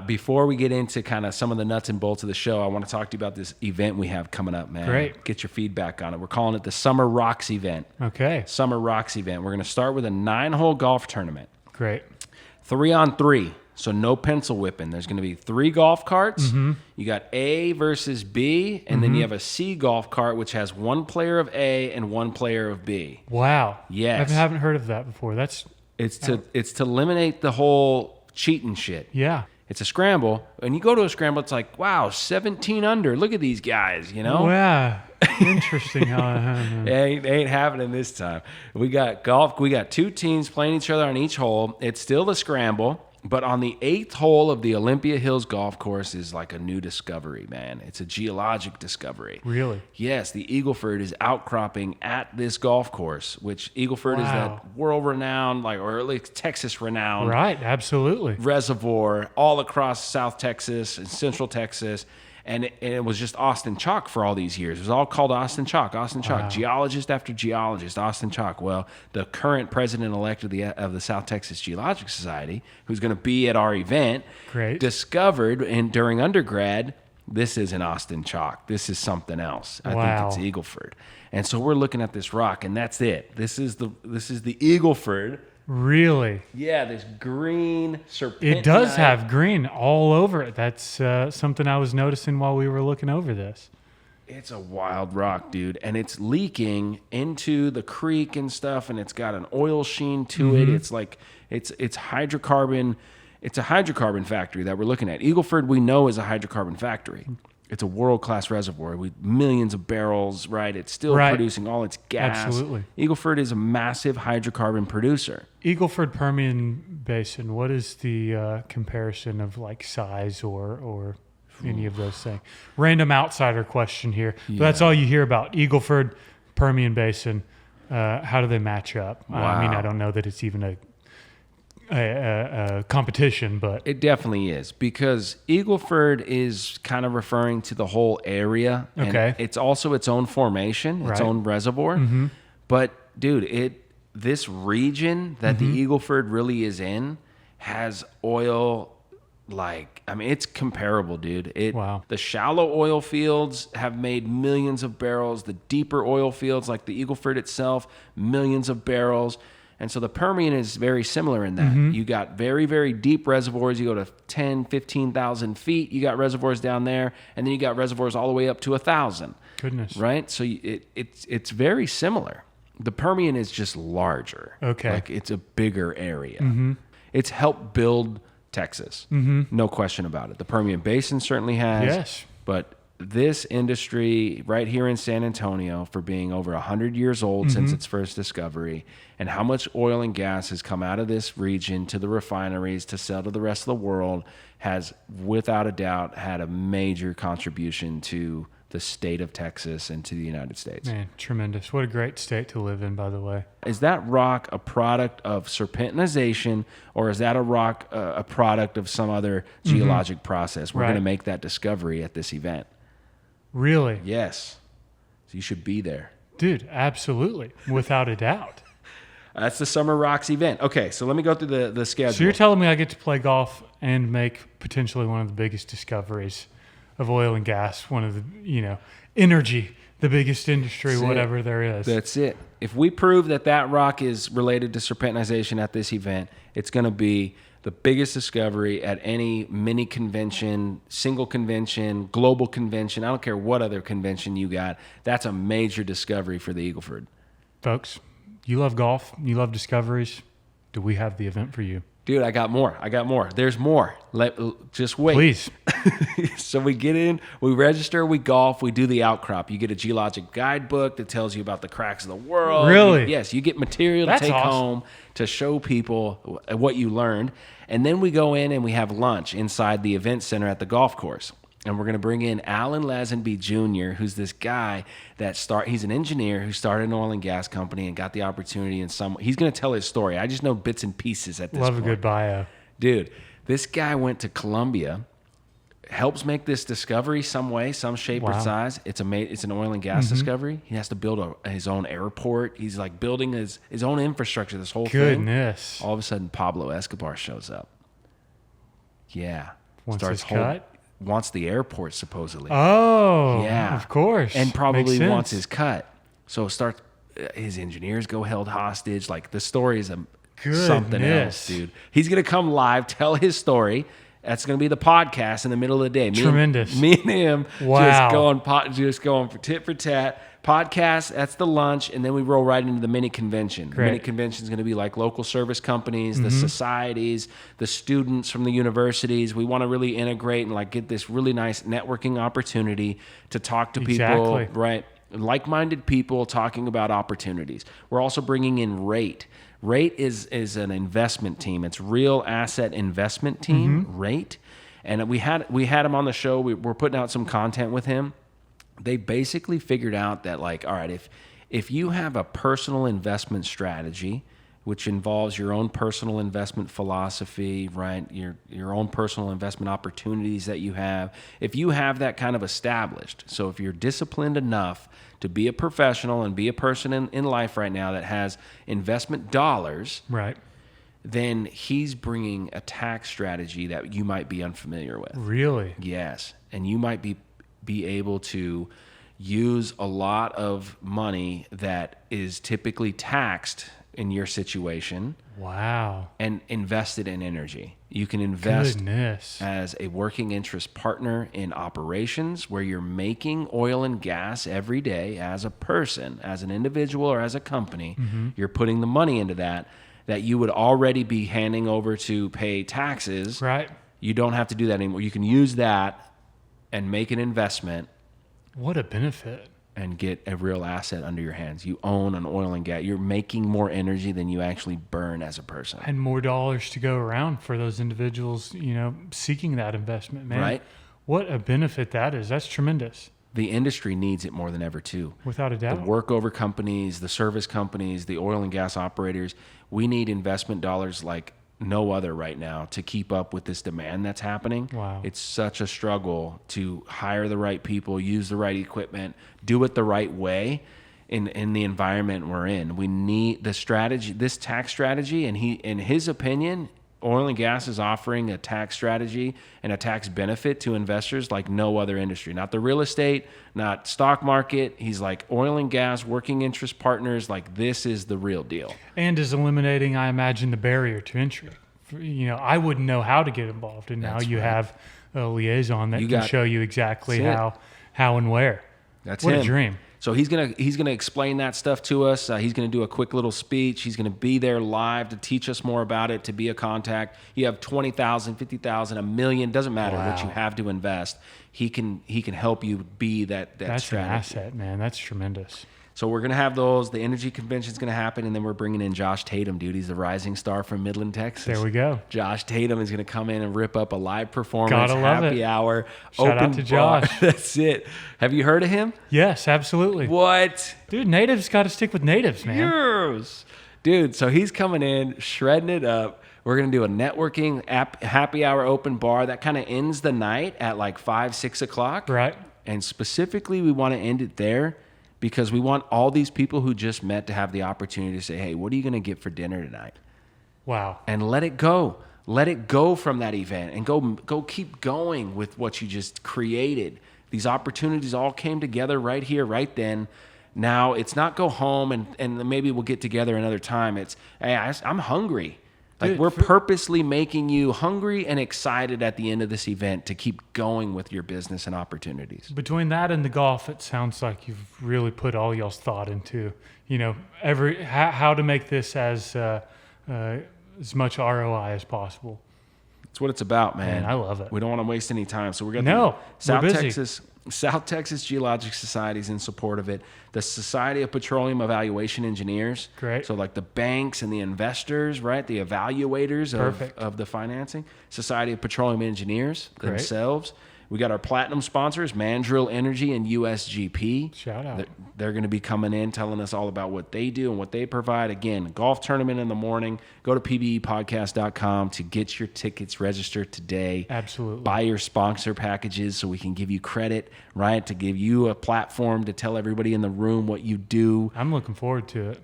Before we get into kind of some of the nuts and bolts of the show, I want to talk to you about this event we have coming up, man. Great. Get your feedback on it. We're calling it the Summer Rocks event. Okay. Summer Rocks event. We're going to start with a 9-hole golf tournament. Great. 3-on-3. So no pencil whipping. There's going to be 3 golf carts. Mm-hmm. You got A versus B, and then you have a C golf cart, which has 1 player of A and 1 player of B. Wow. Yes. I haven't heard of that before. It's to eliminate the whole cheating shit. Yeah. It's a scramble, and you go to a scramble, it's like, wow, 17 under. Look at these guys, you know? Wow. Interesting how It ain't happening this time. We got golf. We got 2 teams playing each other on each hole. It's still the scramble. But on the 8th hole of the Olympia Hills golf course is like a new discovery, man. It's a geologic discovery. Really? Yes, the Eagleford is outcropping at this golf course, which Eagleford is that world-renowned, or at least Texas-renowned Right, absolutely. reservoir all across South Texas and Central Texas. And it was just Austin Chalk for all these years. It was all called Austin Chalk. Wow. Geologist after geologist, Austin Chalk. Well, the current president-elect of the South Texas Geologic Society, who's going to be at our event, Great. discovered during undergrad, this isn't Austin Chalk. This is something else. I think it's Eagleford. And so we're looking at this rock, and that's it. This is the Eagleford. Really? Yeah, this green serpentinite. It does have green all over it. That's something I was noticing while we were looking over this. It's a wild rock, dude, and it's leaking into the creek and stuff, and it's got an oil sheen to it. It's like it's hydrocarbon. It's a hydrocarbon factory that we're looking at. Eagleford, we know, is a hydrocarbon factory. It's a world-class reservoir with millions of barrels, right? It's still producing all its gas. Absolutely. Eagleford is a massive hydrocarbon producer. Eagleford Permian Basin, what is the comparison of size or any of those things? Random outsider question here. But that's all you hear about. Eagleford Permian Basin, how do they match up? Wow. I mean, I don't know that it's even a competition, but it definitely is, because Eagleford is kind of referring to the whole area. And it's also its own formation, its own reservoir. But dude, this region that the Eagleford really is in has oil it's comparable, dude. The shallow oil fields have made millions of barrels. The deeper oil fields, like the Eagleford itself, millions of barrels. And so the Permian is very similar in that. You got very, very deep reservoirs. You go to 10, 15,000 feet. You got reservoirs down there. And then you got reservoirs all the way up to 1,000. Goodness. Right? So it's very similar. The Permian is just larger. Okay. It's a bigger area. It's helped build Texas. No question about it. The Permian Basin certainly has. Yes. But this industry right here in San Antonio, for being over 100 years old since its first discovery, and how much oil and gas has come out of this region to the refineries to sell to the rest of the world, has without a doubt had a major contribution to the state of Texas and to the United States. Man, tremendous. What a great state to live in, by the way. Is that rock a product of serpentinization, or is that a rock a product of some other geologic process? We're going to make that discovery at this event. Really? Yes. So you should be there. Dude, absolutely. Without a doubt. That's the Summer Rocks event. Okay, so let me go through the schedule. So you're telling me I get to play golf and make potentially one of the biggest discoveries of oil and gas, one of the, energy, the biggest industry, whatever there is. That's it. If we prove that rock is related to serpentinization at this event, it's going to be the biggest discovery at any mini convention, single convention, global convention. I don't care what other convention you got. That's a major discovery for the Eagleford. Folks, you love golf. You love discoveries. Do we have the event for you? Dude, I got more. There's more. Just wait. Please. So we get in, we register, we golf, we do the outcrop. You get a geologic guidebook that tells you about the cracks of the world. Really? Yes, you get material to take home to show people what you learned. And then we go in and we have lunch inside the event center at the golf course. And we're going to bring in Alan Lazenby Jr., who's this guy he's an engineer who started an oil and gas company and got the opportunity he's going to tell his story. I just know bits and pieces at this point. Love a good bio. Dude, this guy went to Colombia, helps make this discovery some way, some shape or size. It's an oil and gas discovery. He has to build his own airport. He's building his own infrastructure, this whole thing. Goodness. All of a sudden, Pablo Escobar shows up. Yeah. Wants his cut? Wants the airport, supposedly. Oh, yeah. Of course. And probably wants his cut. So his engineers go held hostage. Like, the story is something else, dude. He's going to come live, tell his story. That's going to be the podcast in the middle of the day. Tremendous. Me and him wow. just going for tit for tat. Podcast, that's the lunch, and then we roll right into the mini convention. The mini convention is going to be like local service companies, the societies, the students from the universities. We want to really integrate and like get this really nice networking opportunity to talk to people, right? Like-minded people talking about opportunities. We're also bringing in Rate. Rate is an investment team. It's real asset investment team, Rate. And we had him on the show. We're putting out some content with him. They basically figured out that, like, all right, if you have a personal investment strategy, which involves your own personal investment philosophy, right, your own personal investment opportunities that you have, if you have that kind of established, so if you're disciplined enough to be a professional and be a person in life right now that has investment dollars, right, then he's bringing a tax strategy that you might be unfamiliar with. Really? Yes, and you might be able to use a lot of money that is typically taxed in your situation. Wow. And invest it in energy. You can invest as a working interest partner in operations where you're making oil and gas every day as a person, as an individual, or as a company. You're putting the money into that you would already be handing over to pay taxes. Right. You don't have to do that anymore. You can use that and make an investment. What a benefit. And get a real asset under your hands. You own an oil and gas. You're making more energy than you actually burn as a person. And more dollars to go around for those individuals, seeking that investment, man. Right. What a benefit that is. That's tremendous. The industry needs it more than ever, too. Without a doubt. The workover companies, the service companies, the oil and gas operators, we need investment dollars like no other right now to keep up with this demand that's happening. Wow. It's such a struggle to hire the right people, use the right equipment, do it the right way in the environment we're in. We need the strategy, this tax strategy, and in his opinion, oil and gas is offering a tax strategy and a tax benefit to investors like no other industry. Not the real estate, not stock market. He's like oil and gas, working interest partners, like this is the real deal. And is eliminating, I imagine, the barrier to entry. I wouldn't know how to get involved, and now you have a liaison that can show you exactly how and where. That's what a dream. So he's gonna explain that stuff to us. He's gonna do a quick little speech. He's gonna be there live to teach us more about it, to be a contact. You have 20,000, 50,000, $1 million, doesn't matter what you have to invest. He can help you be that That's strategy. An asset, man. That's tremendous. So we're gonna have those. The energy convention's gonna happen, and then we're bringing in Josh Tatum, dude. He's the rising star from Midland, Texas. There we go. Josh Tatum is gonna come in and rip up a live performance, Gotta love happy hour, Shout open out to bar. Josh. That's it. Have you heard of him? Yes, absolutely. What? Dude, natives got to stick with natives, man. Yes. Dude, so he's coming in, shredding it up. We're going to do a networking happy hour open bar that kind of ends the night at like 5, 6 o'clock. Right. And specifically, we want to end it there because we want all these people who just met to have the opportunity to say, hey, what are you going to get for dinner tonight? Wow. And let it go. Let it go from that event and go keep going with what you just created. These opportunities all came together right here, right then. Now it's not go home and maybe we'll get together another time. It's, hey, I'm hungry. Like, dude, we're purposely making you hungry and excited at the end of this event to keep going with your business and opportunities. Between that and the golf, it sounds like you've really put all y'all's thought into, how to make this as much ROI as possible. That's what it's about, man. I love it. We don't want to waste any time. So we're going to South Texas Geologic Society is in support of it. The Society of Petroleum Evaluation Engineers. Great. So like the banks and the investors, right? The evaluators of the financing. Society of Petroleum Engineers themselves. We got our platinum sponsors, Mandrill Energy and USGP. Shout out. They're going to be coming in, telling us all about what they do and what they provide. Again, golf tournament in the morning. Go to pbepodcast.com to get your tickets registered today. Absolutely. Buy your sponsor packages so we can give you credit, right? To give you a platform to tell everybody in the room what you do. I'm looking forward to it.